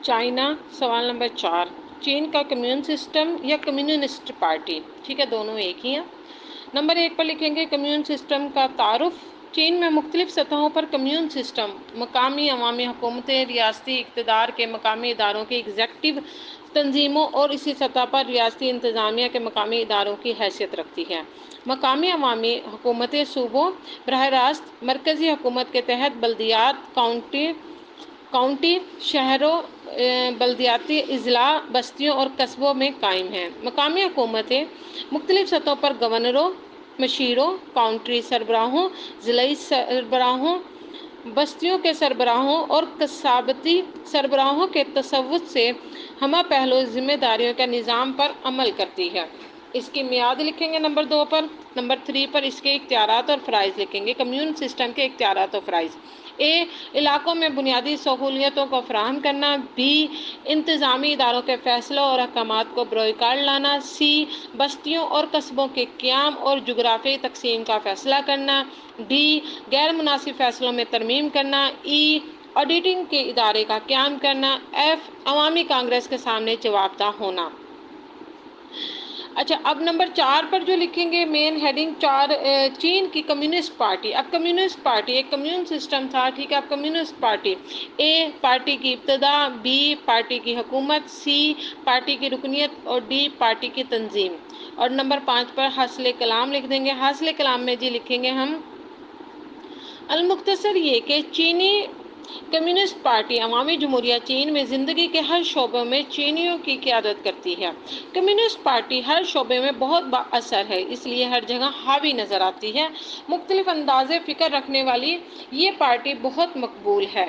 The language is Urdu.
چائنا، سوال نمبر 4، چین کا کمیون سسٹم یا کمیونسٹ پارٹی؟ ٹھیک ہے، دونوں ایک ہی ہیں۔ نمبر 1 پر لکھیں گے کمیون سسٹم کا تعارف۔ چین میں مختلف سطحوں پر کمیون سسٹم مقامی عوامی حکومتیں، ریاستی اقتدار کے مقامی اداروں کی ایگزیکٹو تنظیموں اور اسی سطح پر ریاستی انتظامیہ کے مقامی اداروں کی حیثیت رکھتی ہے۔ مقامی عوامی حکومتیں صوبوں، براہ راست مرکزی حکومت کے تحت بلدیات، کاؤنٹی، شہروں، بلدیاتی اضلاع، بستیوں اور قصبوں میں قائم ہیں۔ مقامی حکومتیں مختلف سطحوں پر گورنروں، مشیروں، کاؤنٹی سربراہوں، ضلعی سربراہوں، بستیوں کے سربراہوں اور قصابتی سربراہوں کے تصوت سے ہمہ پہلو ذمہ داریوں کے نظام پر عمل کرتی ہے۔ اس کی میعاد لکھیں گے نمبر 2 پر۔ نمبر 3 پر اس کے اختیارات اور فرائض لکھیں گے۔ کمیون سسٹم کے اختیارات اور فرائض: اے، علاقوں میں بنیادی سہولیتوں کو فراہم کرنا۔ بی، انتظامی اداروں کے فیصلوں اور احکامات کو بروئے کار لانا۔ سی، بستیوں اور قصبوں کے قیام اور جغرافیائی تقسیم کا فیصلہ کرنا۔ ڈی، غیر مناسب فیصلوں میں ترمیم کرنا۔ ای، آڈیٹنگ کے ادارے کا قیام کرنا۔ ایف، عوامی کانگریس کے سامنے جواب دہ ہونا۔ اچھا، اب نمبر 4 پر جو لکھیں گے مین ہیڈنگ 4، چین کی کمیونسٹ پارٹی۔ اب کمیونسٹ پارٹی ایک کمیون سسٹم تھا، ٹھیک ہے۔ اب کمیونسٹ پارٹی: اے، پارٹی کی ابتدا۔ بی، پارٹی کی حکومت۔ سی، پارٹی کی رکنیت اور ڈی، پارٹی کی تنظیم۔ اور نمبر 5 پر حاصل کلام لکھ دیں گے۔ حاصل کلام میں جی لکھیں گے ہم المختصر یہ کہ چینی کمیونسٹ پارٹی عوامی جمہوریہ چین میں زندگی کے ہر شعبے میں چینیوں کی قیادت کرتی ہے۔ کمیونسٹ پارٹی ہر شعبے میں بہت با اثر ہے، اس لیے ہر جگہ حاوی نظر آتی ہے۔ مختلف انداز فکر رکھنے والی یہ پارٹی بہت مقبول ہے۔